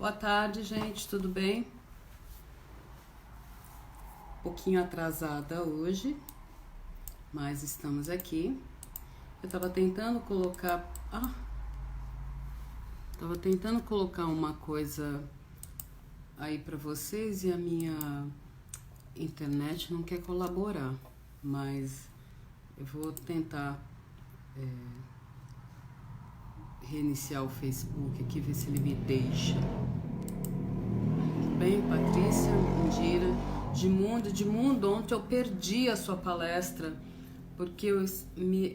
Boa tarde, gente, tudo bem? Um pouquinho atrasada hoje, mas estamos aqui. Eu tava tentando colocar. Tava tentando colocar uma coisa aí pra vocês e a minha internet não quer colaborar, mas eu vou tentar reiniciar o Facebook aqui, ver se ele me deixa. Tudo bem, Patrícia, Indira, Edmundo, ontem eu perdi a sua palestra porque eu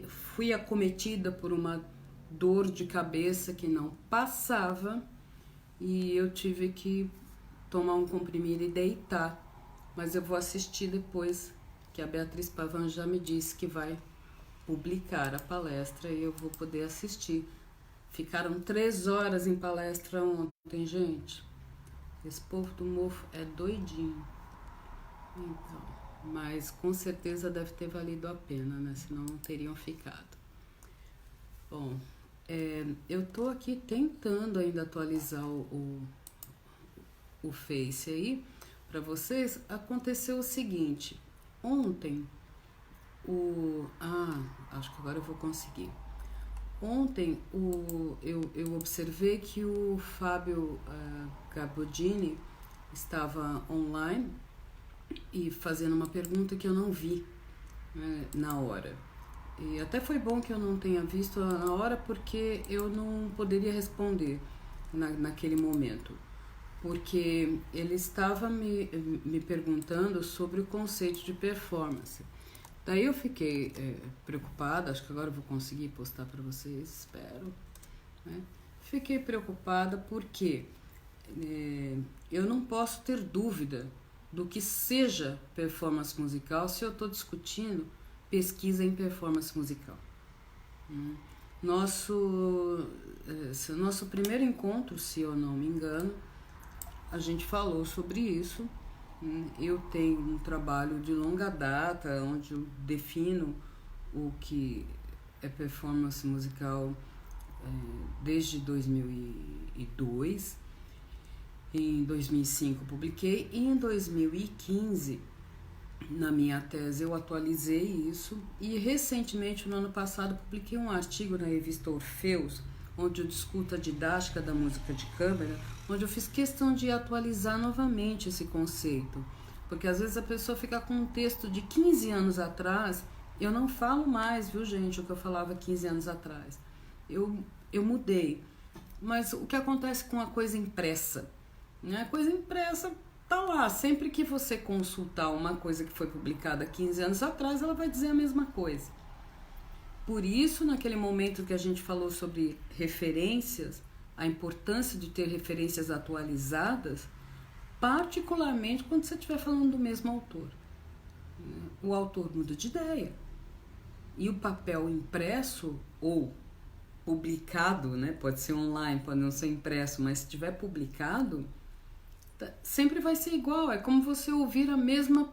fui acometida por uma dor de cabeça que não passava e eu tive que tomar um comprimido e deitar. Mas eu vou assistir depois, que a Beatriz Pavan já me disse que vai publicar a palestra e eu vou poder assistir. Ficaram 3 horas em palestra ontem, gente. Esse povo do mofo é doidinho. Então, mas com certeza deve ter valido a pena, né? Senão não teriam ficado. Bom, eu tô aqui tentando ainda atualizar o Face aí para vocês. Aconteceu o seguinte: ontem acho que agora eu vou conseguir. Ontem eu observei que o Fábio Gabodini estava online e fazendo uma pergunta que eu não vi, né, na hora. E até foi bom que eu não tenha visto na hora, porque eu não poderia responder naquele momento. Porque ele estava me perguntando sobre o conceito de performance. Daí eu fiquei preocupada, acho que agora eu vou conseguir postar para vocês, espero. Né? Fiquei preocupada porque eu não posso ter dúvida do que seja performance musical se eu estou discutindo pesquisa em performance musical. Nosso primeiro encontro, se eu não me engano, a gente falou sobre isso. Eu tenho um trabalho de longa data, onde eu defino o que é performance musical desde 2002. Em 2005 publiquei e em 2015, na minha tese, eu atualizei isso. E recentemente, no ano passado, publiquei um artigo na revista Orfeus, onde eu discuto a didática da música de câmara, onde eu fiz questão de atualizar novamente esse conceito. Porque às vezes a pessoa fica com um texto de 15 anos atrás, eu não falo mais, viu gente, o que eu falava 15 anos atrás. Eu mudei. Mas o que acontece com a coisa impressa? A coisa impressa tá lá, sempre que você consultar uma coisa que foi publicada 15 anos atrás, ela vai dizer a mesma coisa. Por isso, naquele momento que a gente falou sobre referências, a importância de ter referências atualizadas, particularmente quando você estiver falando do mesmo autor. O autor muda de ideia. E o papel impresso ou publicado, né, pode ser online, pode não ser impresso, mas se estiver publicado, sempre vai ser igual. É como você ouvir a mesma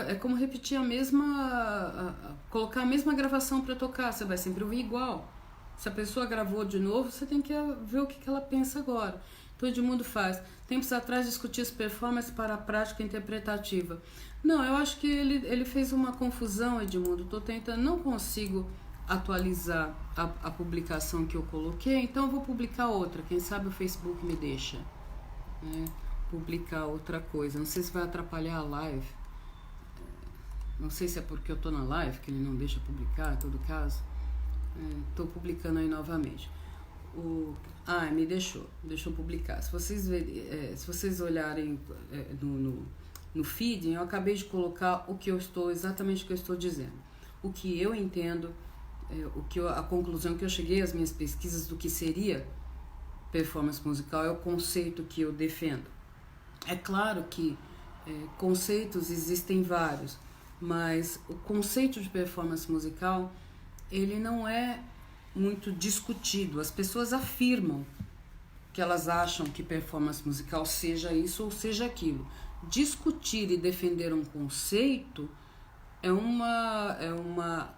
é como repetir a mesma, colocar a mesma gravação para tocar, você vai sempre ouvir igual. Se a pessoa gravou de novo, você tem que ver o que ela pensa agora. Então Edmundo faz. Tempos atrás discutia as performances para a prática interpretativa. Não, eu acho que ele fez uma confusão, Edmundo. Tô tentando, não consigo atualizar a publicação que eu coloquei, então eu vou publicar outra. Quem sabe o Facebook me deixa, né, publicar outra coisa. Não sei se vai atrapalhar a live. Não sei se é porque eu tô na live que ele não deixa publicar, em todo caso. Tô publicando aí novamente. Me deixou publicar. Se vocês olharem no feed, eu acabei de colocar exatamente o que eu estou dizendo. O que eu entendo, a conclusão que eu cheguei às minhas pesquisas do que seria performance musical é o conceito que eu defendo. É claro que conceitos existem vários, mas o conceito de performance musical, ele não é muito discutido. As pessoas afirmam que elas acham que performance musical seja isso ou seja aquilo. Discutir e defender um conceito é uma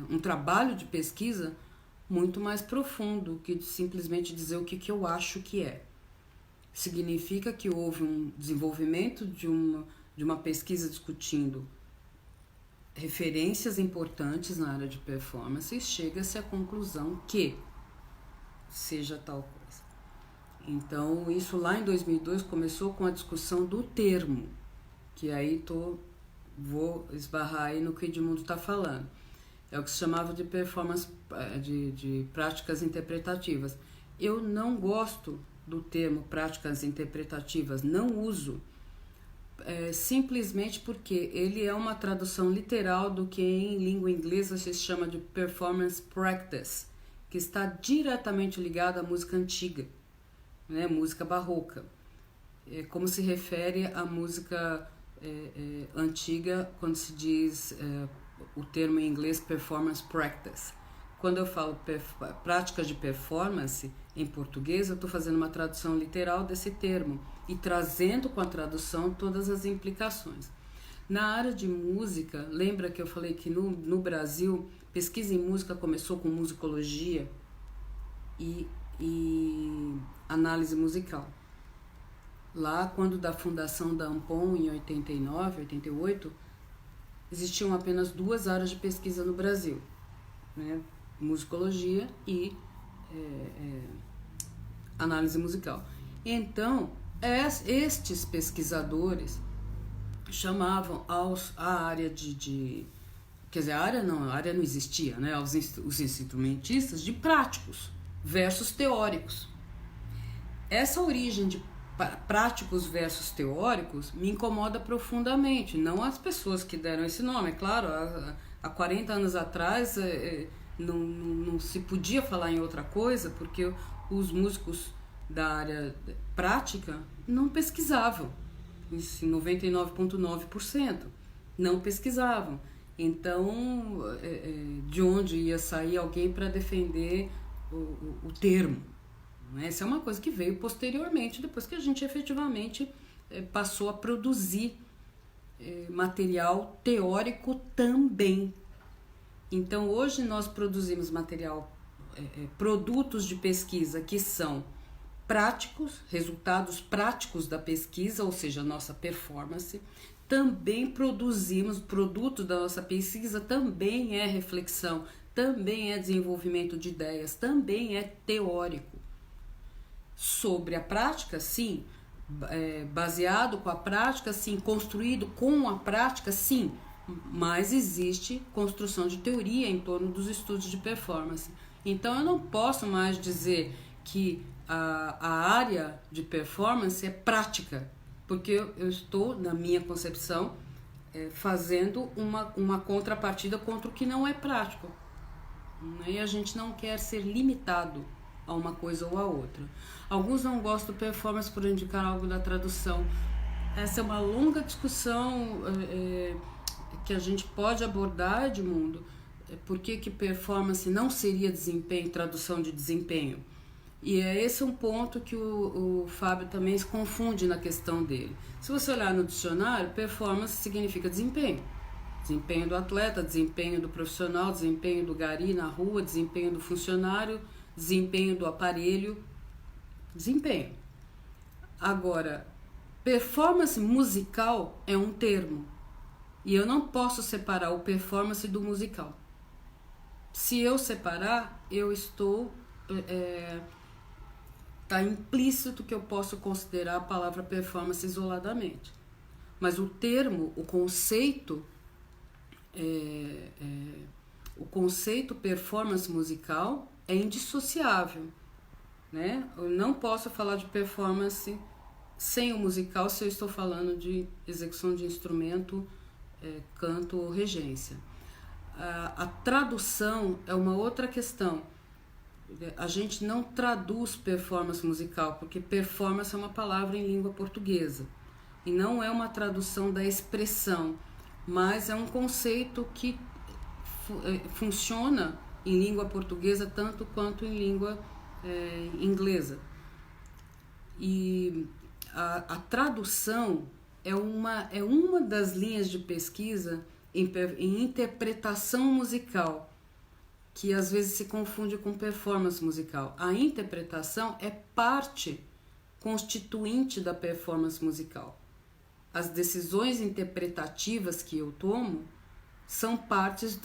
um trabalho de pesquisa muito mais profundo que simplesmente dizer o que eu acho que é. Significa que houve um desenvolvimento de uma pesquisa discutindo referências importantes na área de performance e chega-se à conclusão que seja tal coisa. Então, isso lá em 2002 começou com a discussão do termo, que aí vou esbarrar aí no que o Edmundo está falando. É o que se chamava de performance, de práticas interpretativas. Eu não gosto do termo práticas interpretativas, não uso, simplesmente porque ele é uma tradução literal do que em língua inglesa se chama de performance practice, que está diretamente ligado à música antiga, né, música barroca. Como se refere à música antiga quando se diz o termo em inglês performance practice. Quando eu falo práticas de performance em português, eu estou fazendo uma tradução literal desse termo e trazendo com a tradução todas as implicações. Na área de música, lembra que eu falei que no Brasil, pesquisa em música começou com musicologia e análise musical. Lá, quando da fundação da Ampon, em 89, 88, existiam apenas 2 áreas de pesquisa no Brasil, né? Musicologia e análise musical. Então, estes pesquisadores chamavam a área quer dizer, a área não existia, né? Os instrumentistas de práticos versus teóricos. Essa origem de práticos versus teóricos me incomoda profundamente, não as pessoas que deram esse nome. É claro, há 40 anos atrás não se podia falar em outra coisa, porque os músicos da área prática não pesquisavam, 99,9% não pesquisavam. Então, de onde ia sair alguém para defender o termo? Essa é uma coisa que veio posteriormente, depois que a gente efetivamente passou a produzir material teórico também. Então, hoje nós produzimos produtos de pesquisa que são práticos, resultados práticos da pesquisa, ou seja, nossa performance. Também produzimos produtos da nossa pesquisa, também é reflexão, também é desenvolvimento de ideias, também é teórico. Sobre a prática, sim, baseado com a prática, sim, construído com a prática, sim, mas existe construção de teoria em torno dos estudos de performance. Então eu não posso mais dizer que a área de performance é prática, porque eu estou, na minha concepção, fazendo uma contrapartida contra o que não é prático. E a gente não quer ser limitado a uma coisa ou a outra. Alguns não gostam do performance por indicar algo da tradução. Essa é uma longa discussão que a gente pode abordar, Edmundo. Por que performance não seria desempenho, tradução de desempenho? E esse um ponto que o Fábio também se confunde na questão dele. Se você olhar no dicionário, performance significa desempenho. Desempenho do atleta, desempenho do profissional, desempenho do gari na rua, desempenho do funcionário, desempenho do aparelho, desempenho. Agora, performance musical é um termo e eu não posso separar o performance do musical. Se eu separar, eu estou... Está implícito que eu posso considerar a palavra performance isoladamente. Mas o termo, o conceito performance musical é indissociável, né? Eu não posso falar de performance sem o musical se eu estou falando de execução de instrumento, canto ou regência. A tradução é uma outra questão. A gente não traduz performance musical, porque performance é uma palavra em língua portuguesa e não é uma tradução da expressão, mas é um conceito que funciona em língua portuguesa tanto quanto em língua inglesa. E a tradução é uma das linhas de pesquisa em interpretação musical, que às vezes se confunde com performance musical. A interpretação é parte constituinte da performance musical. As decisões interpretativas que eu tomo são partes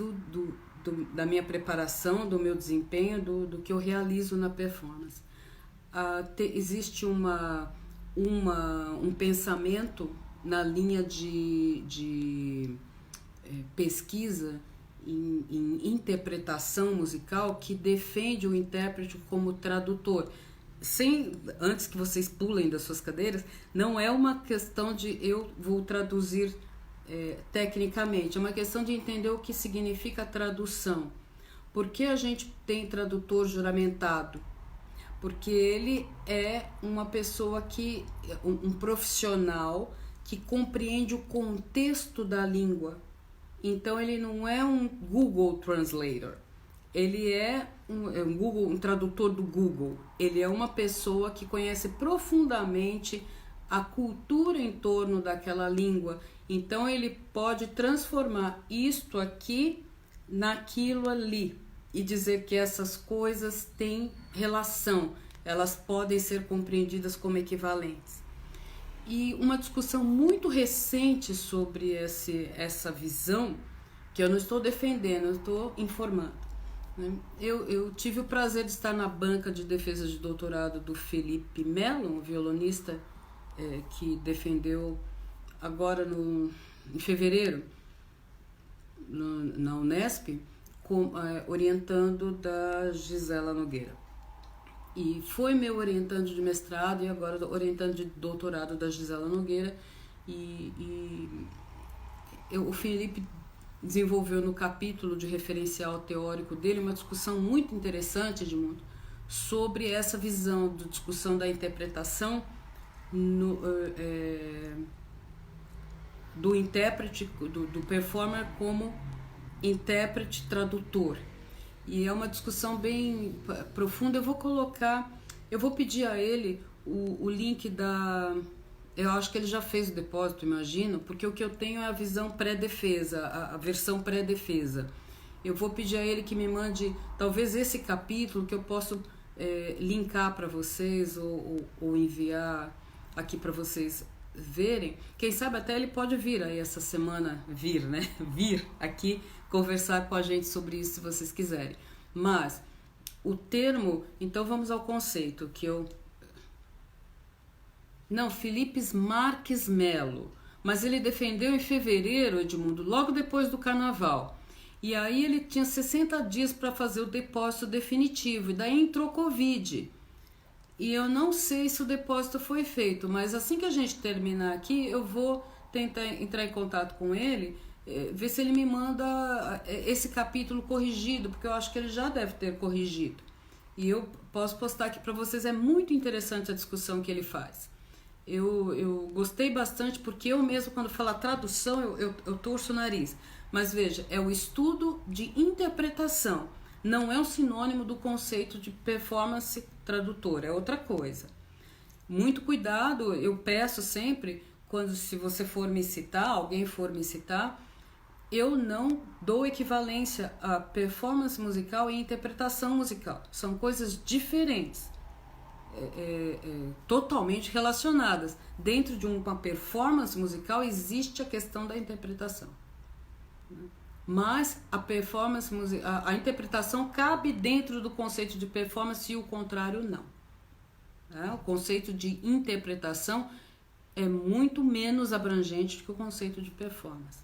da minha preparação, do meu desempenho, do que eu realizo na performance. Existe um pensamento na linha de pesquisa em interpretação musical que defende o intérprete como tradutor. Antes que vocês pulem das suas cadeiras, não é uma questão de eu vou traduzir tecnicamente, é uma questão de entender o que significa tradução. Por que a gente tem tradutor juramentado? Porque ele é uma pessoa um profissional que compreende o contexto da língua. Então ele não é um Google Translator, ele é um tradutor do Google. Ele é uma pessoa que conhece profundamente a cultura em torno daquela língua. Então ele pode transformar isto aqui naquilo ali e dizer que essas coisas têm relação, elas podem ser compreendidas como equivalentes. E uma discussão muito recente sobre essa visão, que eu não estou defendendo, eu estou informando. Né? Eu tive o prazer de estar na banca de defesa de doutorado do Felipe Melo, um violonista que defendeu agora em fevereiro na Unesp, orientando da Gisela Nogueira. E foi meu orientando de mestrado e agora orientando de doutorado da Gisela Nogueira. O Felipe desenvolveu no capítulo de referencial teórico dele uma discussão muito interessante, Edmundo, sobre essa visão de discussão da interpretação do intérprete, do performer como intérprete tradutor. E é uma discussão bem profunda. Eu vou pedir a ele o link eu acho que ele já fez o depósito, imagino, porque o que eu tenho é a visão pré-defesa, a versão pré-defesa. Eu vou pedir a ele que me mande talvez esse capítulo que eu posso linkar para vocês ou enviar aqui para vocês verem. Quem sabe até ele pode vir aí essa semana, vir aqui conversar com a gente sobre isso se vocês quiserem. Mas o termo, então vamos ao conceito Felipe Marques Melo, mas ele defendeu em fevereiro, Edmundo, logo depois do carnaval. E aí ele tinha 60 dias para fazer o depósito definitivo, e daí entrou Covid. E eu não sei se o depósito foi feito, mas assim que a gente terminar aqui, eu vou tentar entrar em contato com ele, ver se ele me manda esse capítulo corrigido, porque eu acho que ele já deve ter corrigido. E eu posso postar aqui para vocês, é muito interessante a discussão que ele faz. Eu gostei bastante, porque eu mesmo, quando falo tradução, eu torço o nariz. Mas veja, é o estudo de interpretação, não é um sinônimo do conceito de performance tradutor, é outra coisa. Muito cuidado, eu peço sempre, se você for me citar, alguém for me citar, eu não dou equivalência a performance musical e interpretação musical. São coisas diferentes, totalmente relacionadas. Dentro de uma performance musical existe a questão da interpretação. Mas a interpretação cabe dentro do conceito de performance e o contrário não. O conceito de interpretação é muito menos abrangente do que o conceito de performance.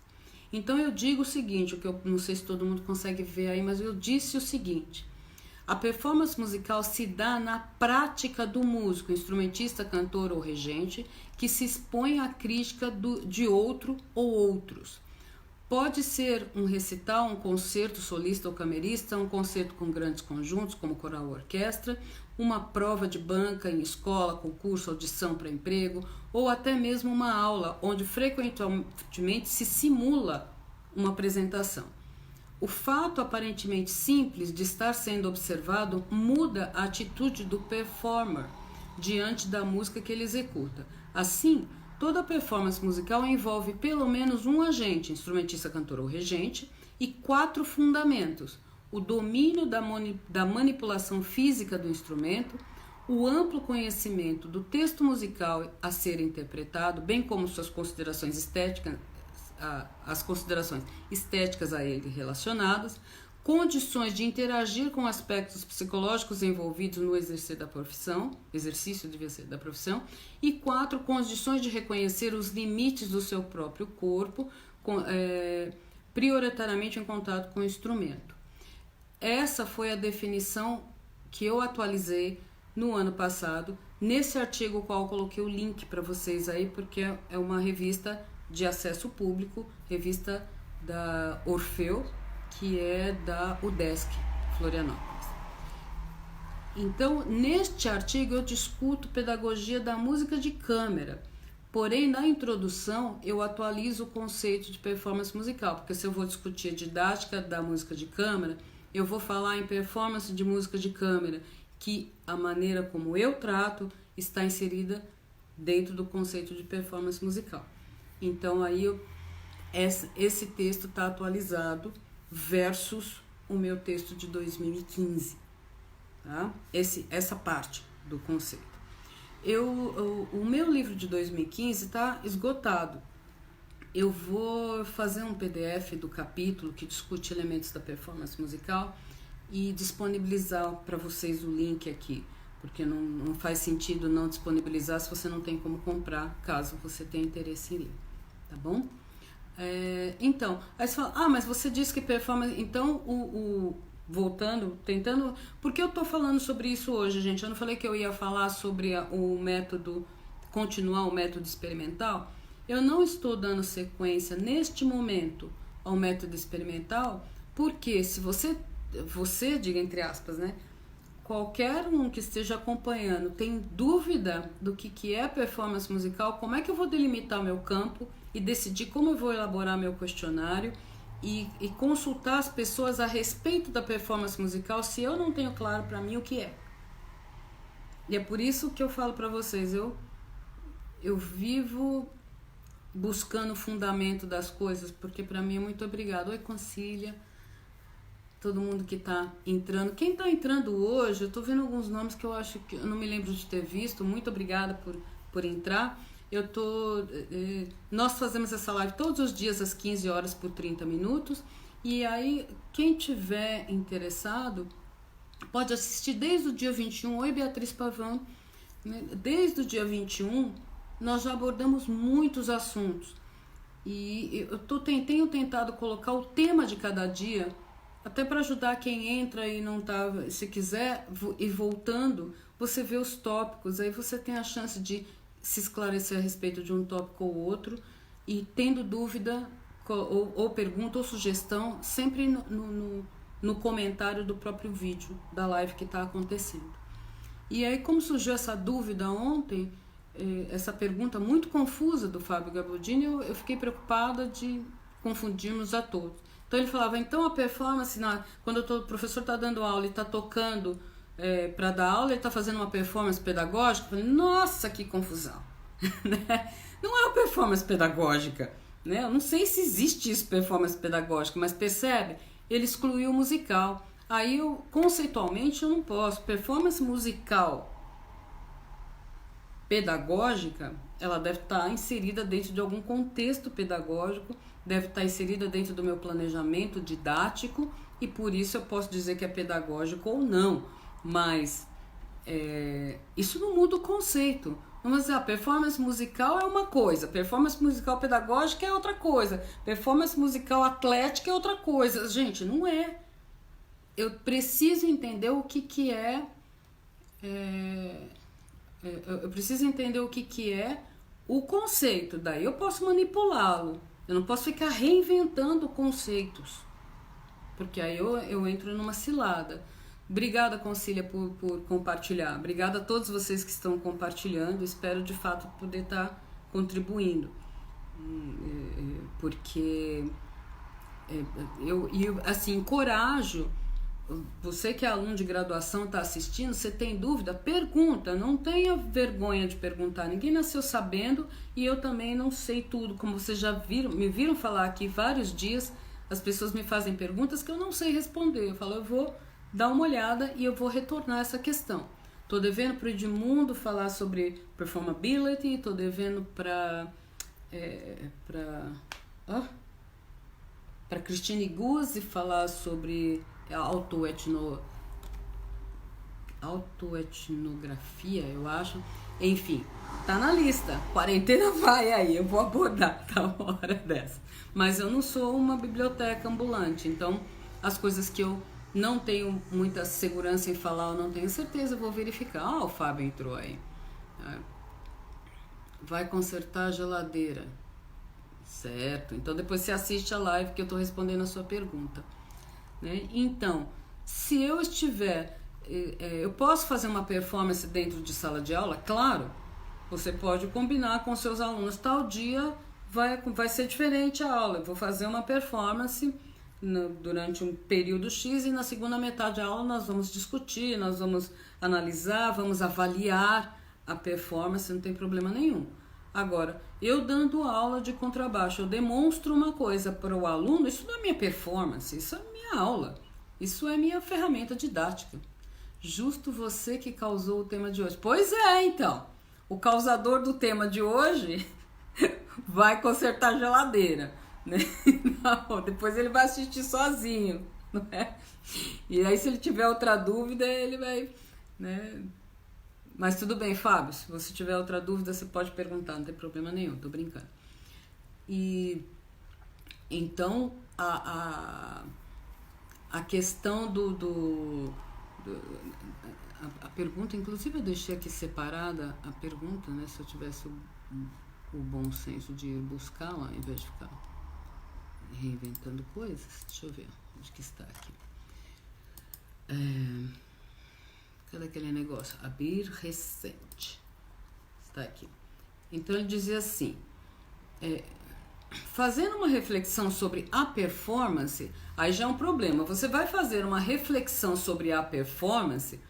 Então eu digo o seguinte, o que eu não sei se todo mundo consegue ver aí, mas eu disse o seguinte: a performance musical se dá na prática do músico, instrumentista, cantor ou regente, que se expõe à crítica de outro ou outros. Pode ser um recital, um concerto solista ou camerista, um concerto com grandes conjuntos, como coral ou orquestra, uma prova de banca em escola, concurso, audição para emprego, ou até mesmo uma aula, onde frequentemente se simula uma apresentação. O fato aparentemente simples de estar sendo observado muda a atitude do performer diante da música que ele executa. Assim, Toda performance musical envolve pelo menos um agente, instrumentista, cantor ou regente, e 4 fundamentos: o domínio da manipulação física do instrumento, o amplo conhecimento do texto musical a ser interpretado, bem como suas considerações estéticas, as considerações estéticas a ele relacionadas, condições de interagir com aspectos psicológicos envolvidos no exercício da profissão, e 4, condições de reconhecer os limites do seu próprio corpo, prioritariamente em contato com o instrumento. Essa foi a definição que eu atualizei no ano passado, nesse artigo qual eu coloquei o link para vocês aí, porque é uma revista de acesso público, revista da Orfeu, que é da UDESC, Florianópolis. Então, neste artigo eu discuto pedagogia da música de câmara, porém na introdução eu atualizo o conceito de performance musical, porque se eu vou discutir a didática da música de câmara, eu vou falar em performance de música de câmara, que a maneira como eu trato está inserida dentro do conceito de performance musical. Então aí esse texto está atualizado versus o meu texto de 2015, tá? Essa parte do conceito. O meu livro de 2015 está esgotado. Eu vou fazer um PDF do capítulo que discute elementos da performance musical e disponibilizar para vocês o link aqui, porque não faz sentido não disponibilizar se você não tem como comprar, caso você tenha interesse em ler, tá bom? Então, aí você fala, mas você disse que performance... Então, voltando, tentando... Por que eu tô falando sobre isso hoje, gente? Eu não falei que eu ia falar sobre o método, continuar o método experimental? Eu não estou dando sequência neste momento ao método experimental, porque se você, diga entre aspas, né? Qualquer um que esteja acompanhando tem dúvida do que é performance musical, como é que eu vou delimitar o meu campo e decidir como eu vou elaborar meu questionário e consultar as pessoas a respeito da performance musical se eu não tenho claro para mim o que é. E é por isso que eu falo para vocês, eu vivo buscando o fundamento das coisas, porque para mim é muito obrigado. Oi, Concília, todo mundo que tá entrando. Quem tá entrando hoje, eu tô vendo alguns nomes que eu acho que eu não me lembro de ter visto. Muito obrigada por entrar. Nós fazemos essa live todos os dias às 15 horas por 30 minutos. E aí, quem tiver interessado, pode assistir desde o dia 21. Oi, Beatriz Pavão. Desde o dia 21, nós já abordamos muitos assuntos. E eu tenho tentado colocar o tema de cada dia, até para ajudar quem entra e não tá, se quiser ir voltando, você vê os tópicos, aí você tem a chance de se esclarecer a respeito de um tópico ou outro, e tendo dúvida ou pergunta ou sugestão, sempre no comentário do próprio vídeo da live que está acontecendo. E aí, como surgiu essa dúvida ontem, essa pergunta muito confusa do Fábio Gabaldini, eu fiquei preocupada de confundirmos a todos. Então ele falava, então a performance, quando o professor está dando aula e está tocando para dar aula, ele está fazendo uma performance pedagógica? Eu falei, nossa, que confusão! Não é uma performance pedagógica, né? Eu não sei se existe isso, performance pedagógica, mas percebe? Ele excluiu o musical. Aí, conceitualmente, eu não posso. Performance musical pedagógica, ela deve estar inserida dentro de algum contexto pedagógico, deve estar inserida dentro do meu planejamento didático, e por isso eu posso dizer que é pedagógico ou não, mas isso não muda o conceito. Vamos dizer, a performance musical é uma coisa, performance musical pedagógica é outra coisa, performance musical atlética é outra coisa. Gente, não é. Eu preciso entender o que é... Eu preciso entender o que é o conceito, daí eu posso manipulá-lo. Eu não posso ficar reinventando conceitos, porque aí eu entro numa cilada. Obrigada, Concília, por compartilhar. Obrigada a todos vocês que estão compartilhando. Espero, de fato, poder estar contribuindo. Porque eu assim, encorajo você que é aluno de graduação está assistindo, você tem dúvida? Pergunta, não tenha vergonha de perguntar. Ninguém nasceu sabendo e eu também não sei tudo. Como vocês já me viram falar aqui vários dias, as pessoas me fazem perguntas que eu não sei responder. Eu falo, eu vou dar uma olhada e eu vou retornar essa questão. Tô devendo para o Edmundo falar sobre performability, tô devendo para Christine Guzzi falar sobre autoetnografia, eu acho. Enfim, tá na lista. Quarentena vai aí, eu vou abordar tá uma hora dessa. Mas eu não sou uma biblioteca ambulante, então as coisas que eu não tenho muita segurança em falar, eu não tenho certeza, eu vou verificar. O Fábio entrou aí. Vai consertar a geladeira. Certo, então depois você assiste a live que eu estou respondendo a sua pergunta, né? Então, se eu estiver, eu posso fazer uma performance dentro de sala de aula? Claro, você pode combinar com seus alunos, tal dia vai ser diferente a aula, eu vou fazer uma performance durante um período X e na segunda metade da aula nós vamos discutir, nós vamos analisar, vamos avaliar a performance, não tem problema nenhum. Agora, eu dando aula de contrabaixo, eu demonstro uma coisa para o aluno, isso não é minha performance, isso é minha aula, isso é minha ferramenta didática. Justo você que causou o tema de hoje. Pois é, então, o causador do tema de hoje vai consertar a geladeira, né? Não, depois ele vai assistir sozinho, não é? E aí se ele tiver outra dúvida, ele vai, né? Mas tudo bem, Fábio, se você tiver outra dúvida, você pode perguntar, não tem problema nenhum, tô brincando. E então a questão a pergunta, inclusive eu deixei aqui separada a pergunta, né? Se eu tivesse o bom senso de ir buscar lá, em vez de ficar reinventando coisas. Deixa eu ver onde que está aqui. Cadê aquele negócio? Abrir recente. Está aqui. Então ele dizia assim, fazendo uma reflexão sobre a performance, aí já é um problema. Você vai fazer uma reflexão sobre a performance,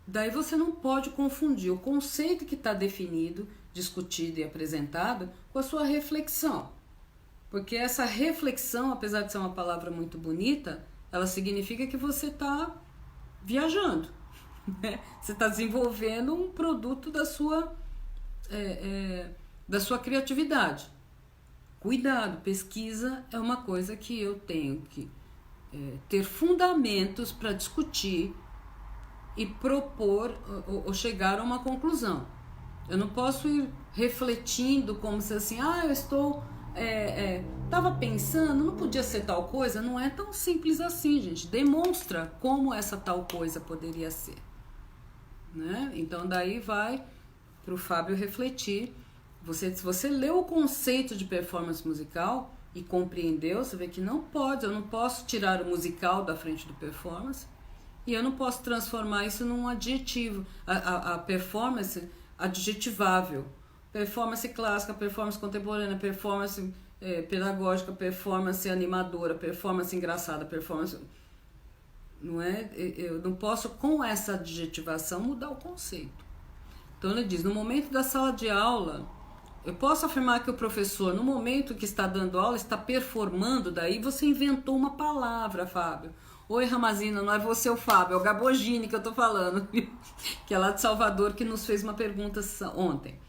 daí você não pode confundir o conceito que está definido, discutido e apresentado com a sua reflexão. Porque essa reflexão, apesar de ser uma palavra muito bonita, ela significa que você está viajando. Você está desenvolvendo um produto da sua criatividade. Cuidado, pesquisa é uma coisa que eu tenho que ter fundamentos para discutir e propor ou chegar a uma conclusão. Eu não posso ir refletindo como se assim, eu estou... estava pensando, não podia ser tal coisa. Não é tão simples assim, gente. Demonstra como essa tal coisa poderia ser. Né? Então daí vai para o Fábio refletir. Se você leu o conceito de performance musical e compreendeu, você vê que não pode, eu não posso tirar o musical da frente do performance e eu não posso transformar isso num adjetivo. A performance adjetivável, performance clássica, performance contemporânea, performance pedagógica, performance animadora, performance engraçada, performance... Não é? Eu não posso, com essa adjetivação, mudar o conceito. Então ele diz, no momento da sala de aula, eu posso afirmar que o professor, no momento que está dando aula, está performando, daí você inventou uma palavra, Fábio. Oi, Ramazina, não é você o Fábio, é o Gabogini que eu tô falando, que é lá de Salvador, que nos fez uma pergunta ontem.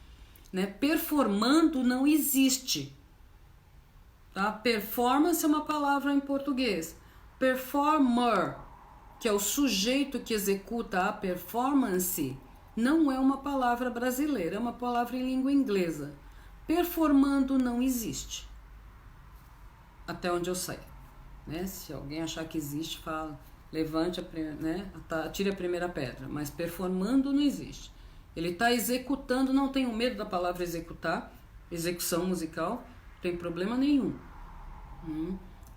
Né? Performando não existe. Tá? Performance é uma palavra em português. Performer, que é o sujeito que executa a performance, não é uma palavra brasileira, é uma palavra em língua inglesa. Performando não existe. Até onde eu sei. Né? Se alguém achar que existe, fala, levante, atire a primeira pedra. Mas performando não existe. Ele está executando, não tenho medo da palavra executar, execução musical, não tem problema nenhum.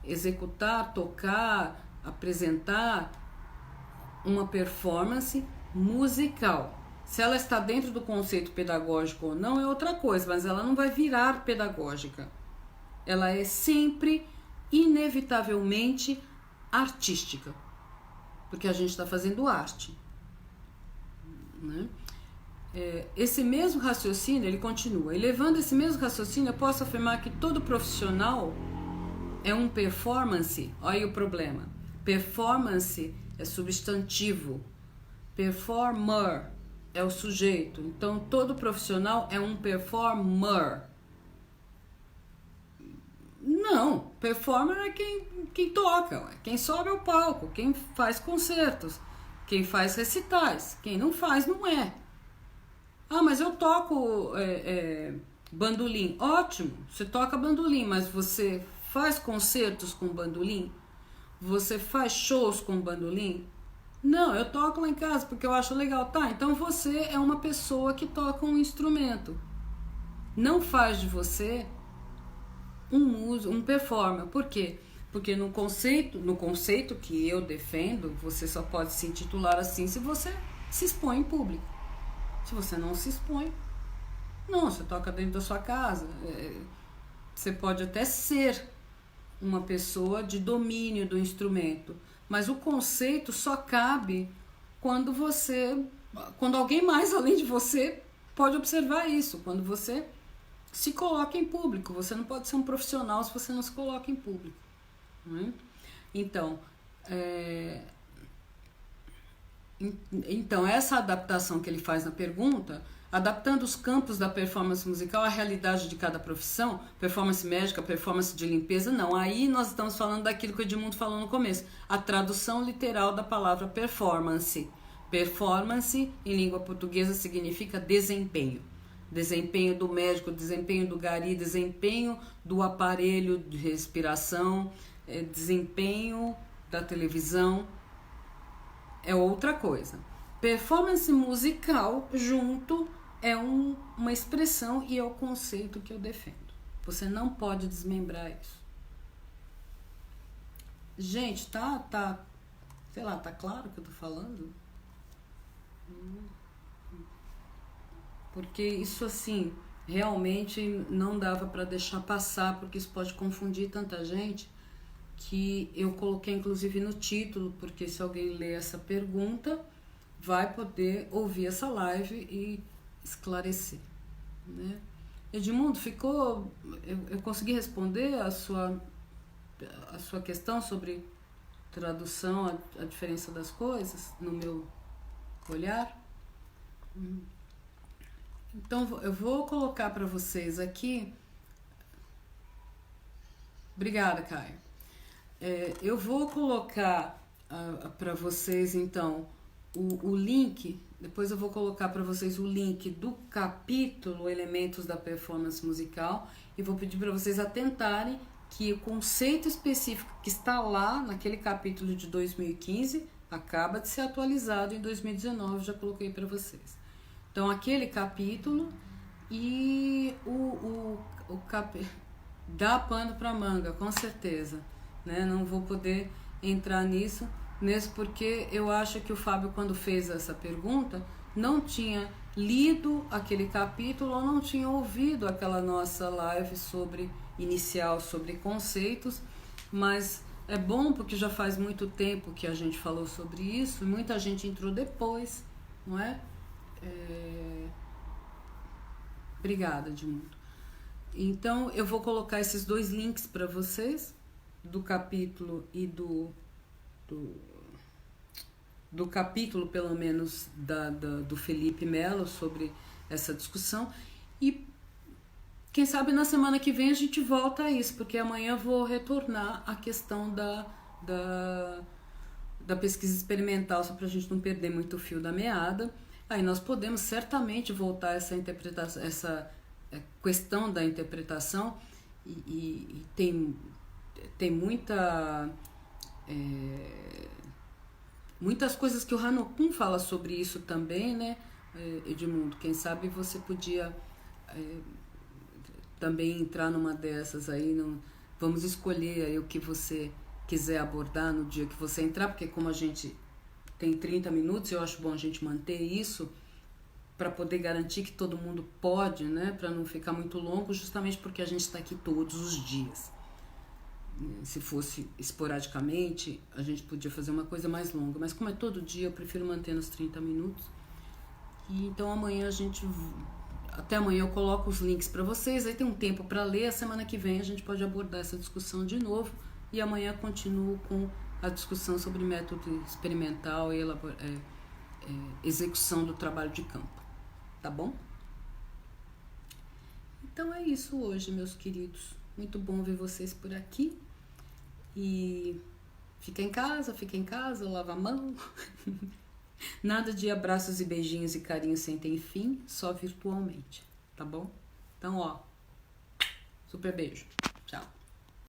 Executar, tocar, apresentar uma performance musical. Se ela está dentro do conceito pedagógico ou não é outra coisa, mas ela não vai virar pedagógica. Ela é sempre, inevitavelmente, artística. porque a gente está fazendo arte, né? Esse mesmo raciocínio, ele continua. E levando esse mesmo raciocínio, eu posso afirmar que todo profissional é um performance. Olha aí o problema. Performance é substantivo. Performer é o sujeito. Então, todo profissional é um performer. Não, performer é quem toca, quem sobe ao palco, quem faz concertos, quem faz recitais. Quem não faz, não é. Ah, mas eu toco bandolim. Ótimo, você toca bandolim, mas você faz concertos com bandolim? Você faz shows com bandolim? Não, eu toco lá em casa porque eu acho legal. Tá, então você é uma pessoa que toca um instrumento. Não faz de você um performer. Por quê? Porque no conceito que eu defendo, você só pode se intitular assim se você se expõe em público. Se você não se expõe, não, você toca dentro da sua casa. Você pode até ser uma pessoa de domínio do instrumento, mas o conceito só cabe quando alguém mais além de você pode observar isso, quando você se coloca em público. Você não pode ser um profissional se você não se coloca em público, né? Então, essa adaptação que ele faz na pergunta, adaptando os campos da performance musical à realidade de cada profissão, performance médica, performance de limpeza, não. Aí nós estamos falando daquilo que o Edmundo falou no começo, a tradução literal da palavra performance. Performance, em língua portuguesa, significa desempenho. Desempenho do médico, desempenho do gari, desempenho do aparelho de respiração, desempenho da televisão. É outra coisa. Performance musical junto é uma expressão e é o conceito que eu defendo. Você não pode desmembrar isso. Gente, sei lá, tá claro o que eu tô falando? Porque isso assim, realmente não dava para deixar passar, porque isso pode confundir tanta gente, que eu coloquei inclusive no título, porque se alguém ler essa pergunta, vai poder ouvir essa live e esclarecer, né? Edmundo, eu consegui responder a sua questão sobre tradução, a diferença das coisas, no meu olhar? Então, eu vou colocar para vocês aqui. Obrigada, Caio. Eu vou colocar para vocês, então, o link. Depois eu vou colocar para vocês o link do capítulo Elementos da Performance Musical e vou pedir para vocês atentarem que o conceito específico que está lá naquele capítulo de 2015 acaba de ser atualizado em 2019, já coloquei para vocês. Então, aquele capítulo e dá pano para manga, com certeza, né? Não vou poder entrar nisso porque eu acho que o Fábio, quando fez essa pergunta, não tinha lido aquele capítulo ou não tinha ouvido aquela nossa live inicial sobre conceitos, mas é bom porque já faz muito tempo que a gente falou sobre isso e muita gente entrou depois, não é? Obrigada, Edmundo. Então, eu vou colocar esses dois links para vocês, do capítulo e do capítulo, pelo menos, do Felipe Melo sobre essa discussão. E quem sabe na semana que vem a gente volta a isso, porque amanhã eu vou retornar à questão da pesquisa experimental, só para a gente não perder muito o fio da meada. Aí nós podemos certamente voltar a essa interpretação, essa questão da interpretação, e tem muitas coisas que o Hanokun fala sobre isso também, né, Edmundo? Quem sabe você podia também entrar numa dessas aí. Vamos escolher aí o que você quiser abordar no dia que você entrar, porque como a gente tem 30 minutos, eu acho bom a gente manter isso para poder garantir que todo mundo pode, né, para não ficar muito longo, justamente porque a gente está aqui todos os dias. Se fosse esporadicamente, a gente podia fazer uma coisa mais longa, mas como é todo dia, eu prefiro manter nos 30 minutos. E então até amanhã eu coloco os links para vocês, aí tem um tempo para ler, a semana que vem a gente pode abordar essa discussão de novo, e amanhã continuo com a discussão sobre método experimental e execução do trabalho de campo, tá bom? Então é isso hoje, meus queridos. Muito bom ver vocês por aqui. E fica em casa, lava a mão. Nada de abraços e beijinhos e carinhos sem ter fim, só virtualmente, tá bom? Então, super beijo.